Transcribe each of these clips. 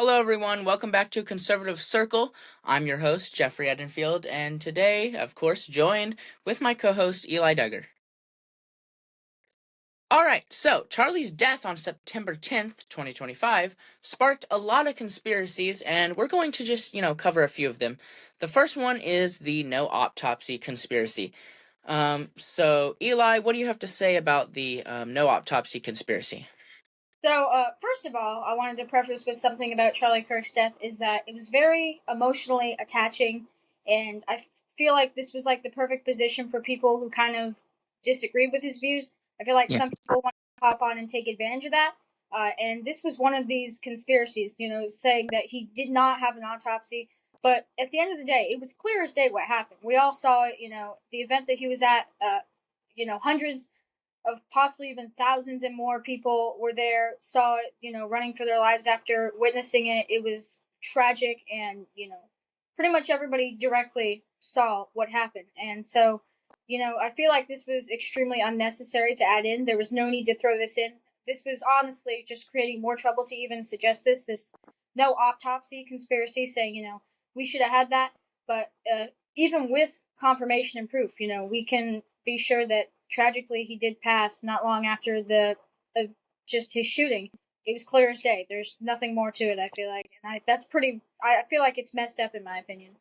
Hello, everyone. Welcome back to Conservative Circle. I'm your host, Jeffrey Edenfield, and today, of course, joined with my co-host, Eli Duggar. Alright, so Charlie's death on September 10th, 2025 sparked a lot of conspiracies, and we're going to just, cover a few of them. The first one is the no autopsy conspiracy. So Eli, what do you have to say about the no autopsy conspiracy? So, first of all, I wanted to preface with something about Charlie Kirk's death is that it was very emotionally attaching, and I feel like this was like the perfect position for people who kind of disagree with his views. I feel like Yeah. some people want to hop on and take advantage of that, and this was one of these conspiracies, saying that he did not have an autopsy. But at the end of the day, it was clear as day what happened. We all saw it, the event that he was at, hundreds of possibly even thousands and more people were there, saw it, running for their lives after witnessing it. It was tragic, and, pretty much everybody directly saw what happened. And so, I feel like this was extremely unnecessary to add in. There was no need to throw this in. This was honestly just creating more trouble to even suggest this no autopsy conspiracy, saying, we should have had that. But even with confirmation and proof, we can be sure that tragically he did pass not long after the just his shooting. It was clear as day. There's nothing more to it, I feel like, and I feel like it's messed up in my opinion.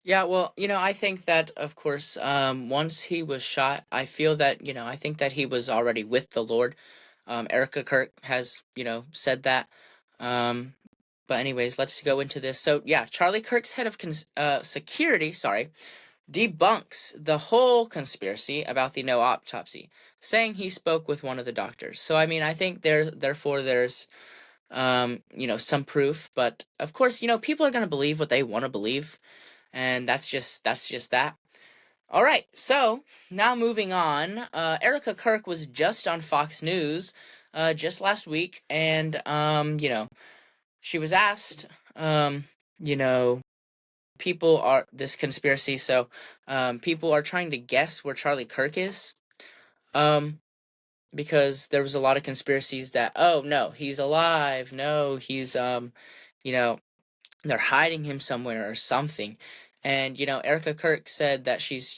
Yeah, well, I think that, of course, once he was shot, I feel that, I think that he was already with the Lord. Erica Kirk has, said that. Um, but anyways, let's go into this. So, yeah, Charlie Kirk's head of security, debunks the whole conspiracy about the no autopsy, saying he spoke with one of the doctors. So, I mean, I think therefore there's, some proof. But, of course, people are going to believe what they want to believe, and that's just that. All right, so now moving on. Erica Kirk was just on Fox News, just last week, and she was asked, you know, people are this conspiracy. So, people are trying to guess where Charlie Kirk is, um, because there was a lot of conspiracies that, oh no, he's alive. No, he's you know, they're hiding him somewhere or something. And, Erica Kirk said that she's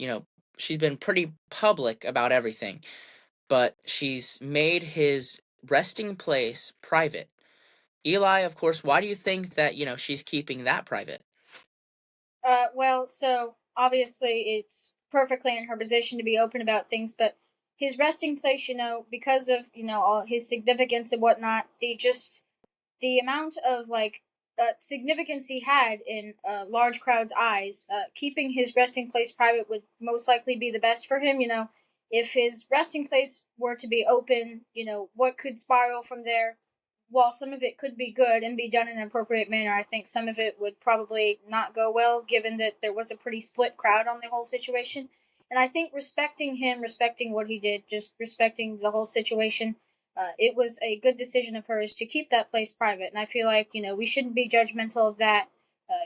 been pretty public about everything, but she's made his resting place private. Eli, of course, why do you think that, she's keeping that private? Well, so obviously it's perfectly in her position to be open about things, but his resting place, because of all his significance and whatnot, the amount of significance he had in large crowds' eyes, keeping his resting place private would most likely be the best for him. If his resting place were to be open, what could spiral from there? While some of it could be good and be done in an appropriate manner, I think some of it would probably not go well, given that there was a pretty split crowd on the whole situation. And I think respecting him, respecting what he did, just respecting the whole situation, it was a good decision of hers to keep that place private. And I feel like, we shouldn't be judgmental of that.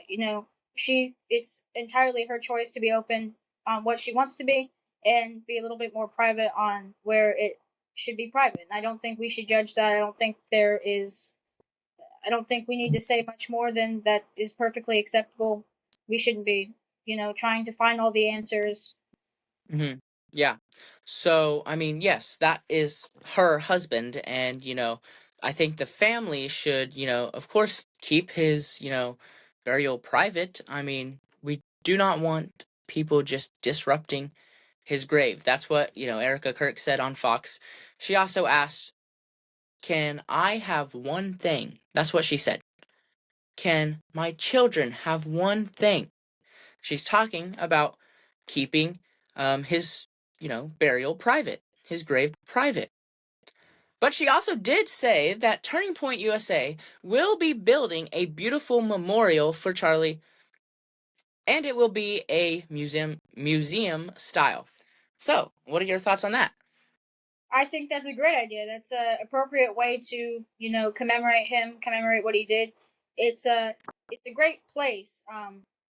It's entirely her choice to be open on what she wants to be and be a little bit more private on where it should be private. And I don't think we should judge that. I don't think we need to say much more than that is perfectly acceptable. We shouldn't be, trying to find all the answers. Hmm. Yeah. So, I mean, yes, that is her husband, and, I think the family should, of course, keep his, burial private. I mean, we do not want people just disrupting his grave. That's what, Erica Kirk said on Fox. She also asked, can I have one thing? That's what she said. Can my children have one thing? She's talking about keeping his, burial private, his grave private. But she also did say that Turning Point USA will be building a beautiful memorial for Charlie, and it will be a museum style. So, what are your thoughts on that? I think that's a great idea. That's a appropriate way to commemorate him, commemorate what he did. It's a great place.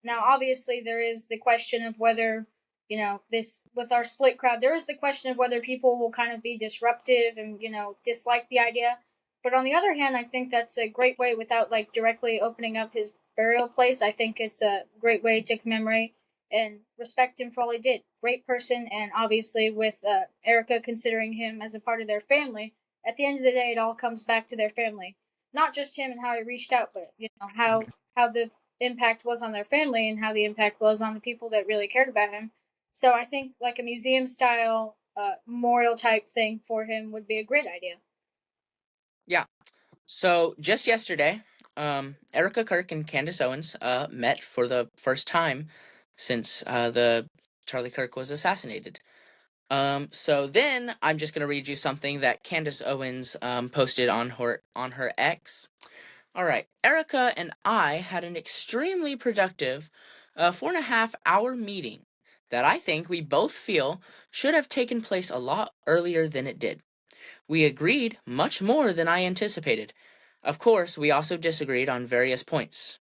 Now obviously there is the question of whether this with our split crowd. There is the question of whether people will kind of be disruptive and dislike the idea. But on the other hand, I think that's a great way without like directly opening up his burial place. I think it's a great way to commemorate and respect him for all he did. Great person, and obviously with Erica considering him as a part of their family. At the end of the day, it all comes back to their family, not just him and how he reached out, but how the impact was on their family and how the impact was on the people that really cared about him. So I think like a museum style memorial type thing for him would be a great idea. Yeah. So just yesterday, Erica Kirk and Candace Owens met for the first time since the Charlie Kirk was assassinated. So then I'm just gonna read you something that Candace Owens posted on her X. All right, Erica and I had an extremely productive 4.5 hour meeting that I think we both feel should have taken place a lot earlier than it did. We agreed much more than I anticipated. Of course, we also disagreed on various points.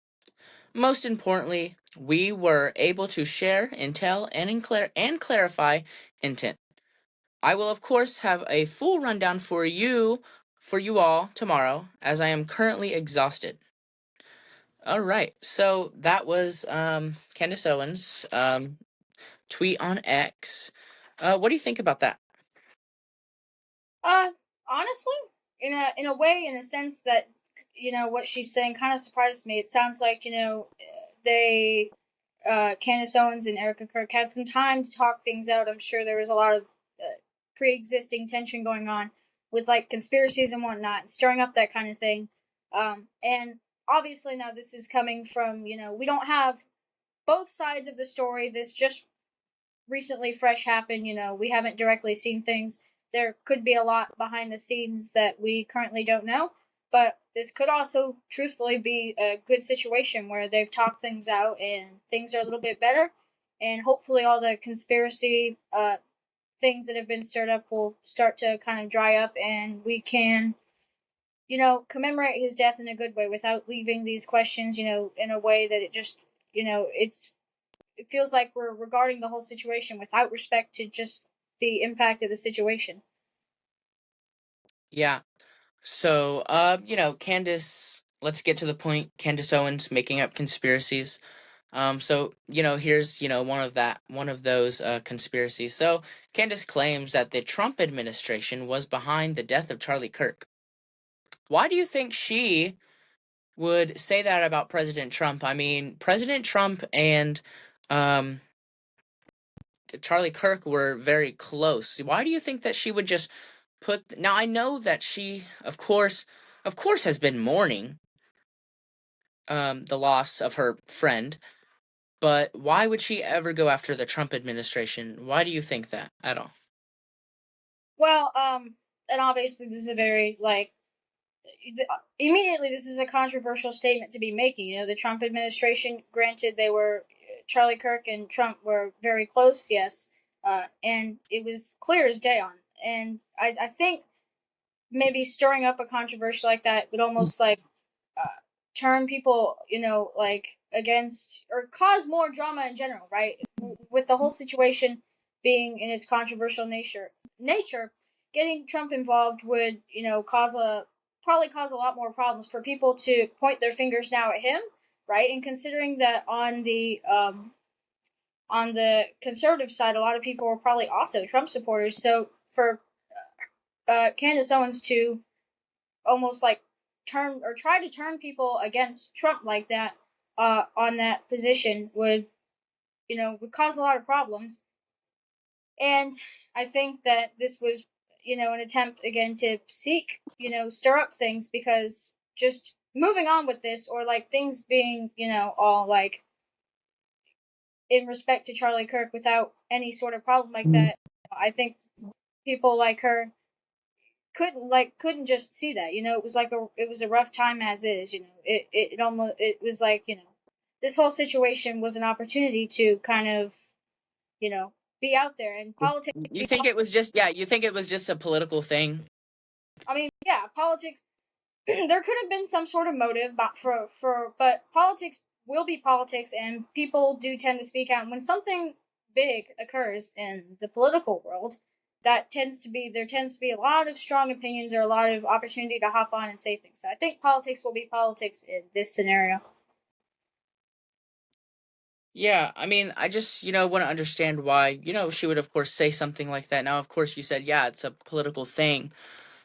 Most importantly, we were able to share intel and clarify intent. I will of course have a full rundown for you all tomorrow as I am currently exhausted. All right. So that was Candace Owens tweet on X. What do you think about that? Uh, honestly, in a way, in a sense that what she's saying kind of surprised me. It sounds like they Candace Owens and Erica Kirk had some time to talk things out. I'm sure there was a lot of pre-existing tension going on with like conspiracies and whatnot, and stirring up that kind of thing. And obviously now this is coming from we don't have both sides of the story. This just recently fresh happened. We haven't directly seen things. There could be a lot behind the scenes that we currently don't know. But this could also, truthfully, be a good situation where they've talked things out and things are a little bit better. And hopefully, all the conspiracy things that have been stirred up will start to kind of dry up and we can, commemorate his death in a good way without leaving these questions, in a way that it just, it feels like we're regarding the whole situation without respect to just the impact of the situation. Yeah. So, Candace, let's get to the point. Candace Owens making up conspiracies. So, here's, one of those conspiracies. So, Candace claims that the Trump administration was behind the death of Charlie Kirk. Why do you think she would say that about President Trump? I mean, President Trump and um, Charlie Kirk were very close. Why do you think that she would just put? Now I know that she, of course, has been mourning the loss of her friend, but why would she ever go after the Trump administration? Why do you think that at all? Well, and obviously this is a very like immediately this is a controversial statement to be making. The Trump administration, granted, they were Charlie Kirk and Trump were very close, yes, and it was clear as day on. And I think maybe stirring up a controversy like that would almost like uh, turn people, like against or cause more drama in general, right? With the whole situation being in its controversial nature, getting Trump involved would, probably cause a lot more problems for people to point their fingers now at him, right? And considering that on the conservative side, a lot of people were probably also Trump supporters. So for Candace Owens to almost like turn or try to turn people against Trump like that on that position would cause a lot of problems. And I think that this was an attempt again to seek stir up things because just moving on with this or like things being all like in respect to Charlie Kirk without any sort of problem like that. I think people like her couldn't just see that. It was a rough time as is. It was like this whole situation was an opportunity to kind of you know be out there and politics. You think it was just yeah? You think it was just a political thing? I mean, yeah, politics. There could have been some sort of motive, but politics will be politics, and people do tend to speak out. And when something big occurs in the political world, there tends to be a lot of strong opinions or a lot of opportunity to hop on and say things. So I think politics will be politics in this scenario. Yeah, I mean, I just, want to understand why, she would, of course, say something like that. Now, of course, you said, yeah, it's a political thing.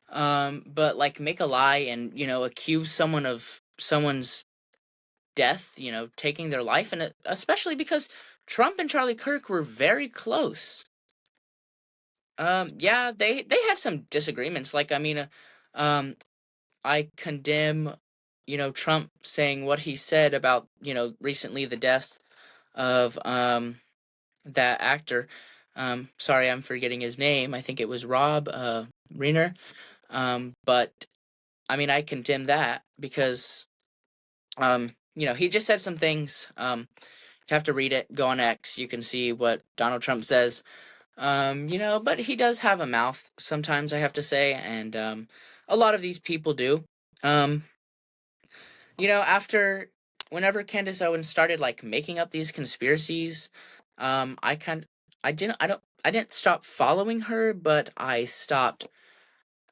But, like, make a lie and, accuse someone of someone's death, taking their life, and especially because Trump and Charlie Kirk were very close. Yeah, they had some disagreements. Like, I mean, I condemn, Trump saying what he said about, recently the death of, that actor. Sorry, I'm forgetting his name. I think it was Rob Reiner. But I mean, I condemn that because he just said some things. You have to read it. Go on X. You can see what Donald Trump says. But he does have a mouth sometimes. I have to say, and a lot of these people do. Um, After whenever Candace Owens started like making up these conspiracies, I kind I didn't stop following her, but I stopped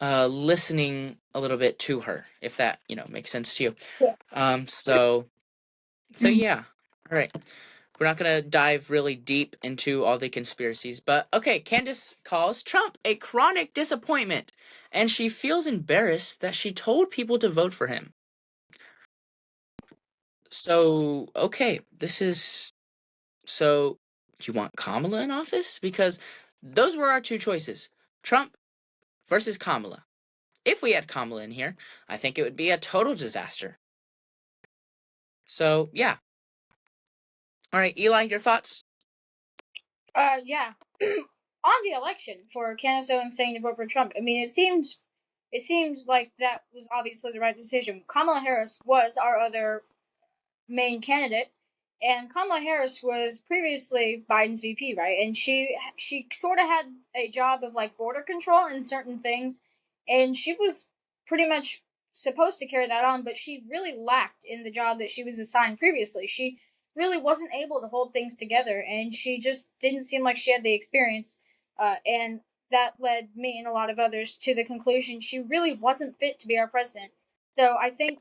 listening a little bit to her, if that makes sense to you. Yeah. So yeah. All right. We're not gonna dive really deep into all the conspiracies, but okay. Candace calls Trump a chronic disappointment, and she feels embarrassed that she told people to vote for him. So okay, this is so. Do you want Kamala in office? Because those were our two choices: Trump versus Kamala. If we had Kamala in here, I think it would be a total disaster. So yeah. All right, Eli, your thoughts? Yeah. On the election for Candace Owens saying to vote for Trump, I mean, it seems like that was obviously the right decision. Kamala Harris was our other main candidate, and Kamala Harris was previously Biden's VP, right? And she sort of had a job of like border control and certain things, and she was pretty much supposed to carry that on, but she really lacked in the job that she was assigned previously. She really wasn't able to hold things together, and she just didn't seem like she had the experience. And that led me and a lot of others to the conclusion she really wasn't fit to be our president. So I think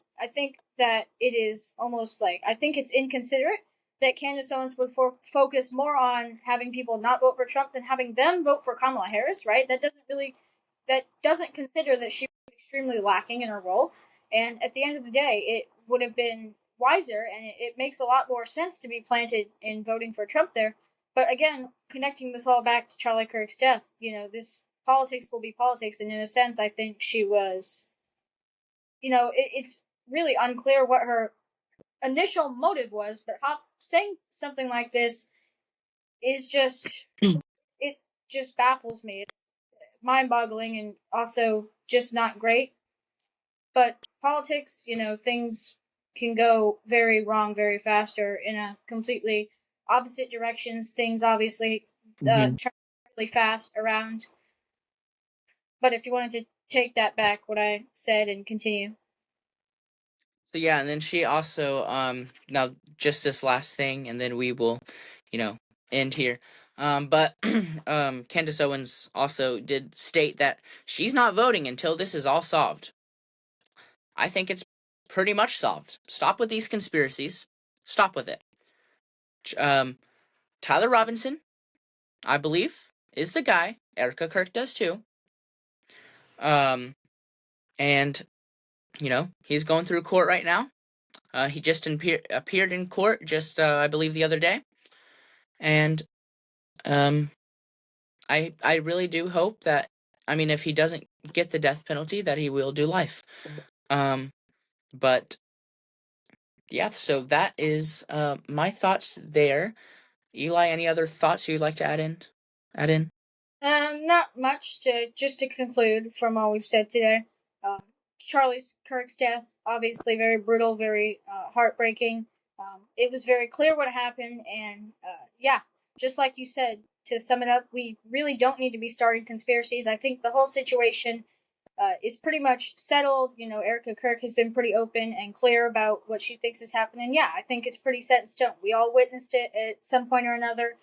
that it is almost like I think it's inconsiderate that Candace Owens would focus more on having people not vote for Trump than having them vote for Kamala Harris. Right? That doesn't consider that she was extremely lacking in her role. And at the end of the day, it would have been wiser, and it makes a lot more sense to be planted in voting for Trump there. But again, connecting this all back to Charlie Kirk's death, this politics will be politics, and in a sense, I think she was it's really unclear what her initial motive was, but saying something like this is it just baffles me. It's mind boggling and also just not great. But politics, things can go very wrong very fast or in a completely opposite directions. Things obviously Mhm. turn really fast around. But if you wanted to take that back, what I said, and continue. So yeah, and then she also now just this last thing, and then we will, you know, end here. But Candace Owens also did state that she's not voting until this is all solved. I think it's pretty much solved. Stop with these conspiracies. Stop with it. Um, Tyler Robinson, I believe, is the guy. Erica Kirk does too. Um, and he's going through court right now. He just appeared in court just, I believe, the other day, and um, I really do hope that, I mean, if he doesn't get the death penalty, that he will do life. Um, but yeah, so that is my thoughts there. Eli, any other thoughts you'd like to add in? Add in? Not much. To conclude from all we've said today. Um, Charlie Kirk's death, obviously very brutal, very heartbreaking. It was very clear what happened, and yeah, just like you said. To sum it up, we really don't need to be starting conspiracies. I think the whole situation is pretty much settled. Erica Kirk has been pretty open and clear about what she thinks is happening. Yeah, I think it's pretty set in stone. We all witnessed it at some point or another.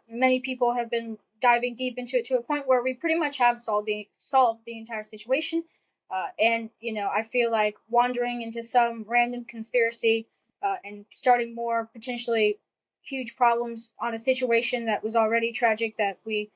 Many people have been diving deep into it to a point where we pretty much have solved the entire situation. And I feel like wandering into some random conspiracy and starting more potentially huge problems on a situation that was already tragic, that we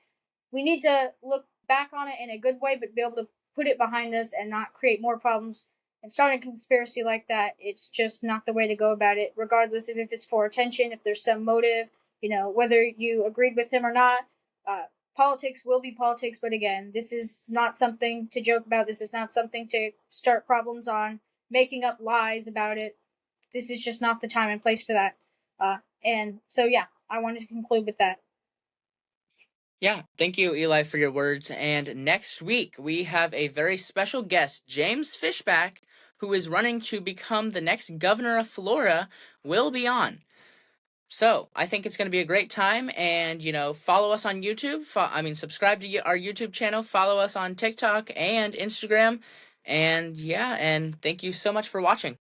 need to look back on it in a good way, but be able to put it behind us and not create more problems. And starting a conspiracy like that, it's just not the way to go about it, regardless of if it's for attention, if there's some motive, whether you agreed with him or not. Uh, Politics will be politics, but again, this is not something to joke about. This is not something to start problems on, making up lies about it. This is just not the time and place for that. And so, yeah, I wanted to conclude with that. Yeah, thank you, Eli, for your words. And next week, we have a very special guest, James Fishback, who is running to become the next governor of Florida, will be on. So, I think it's going to be a great time. And, follow us on YouTube. Subscribe to our YouTube channel. Follow us on TikTok and Instagram. And, yeah, and thank you so much for watching.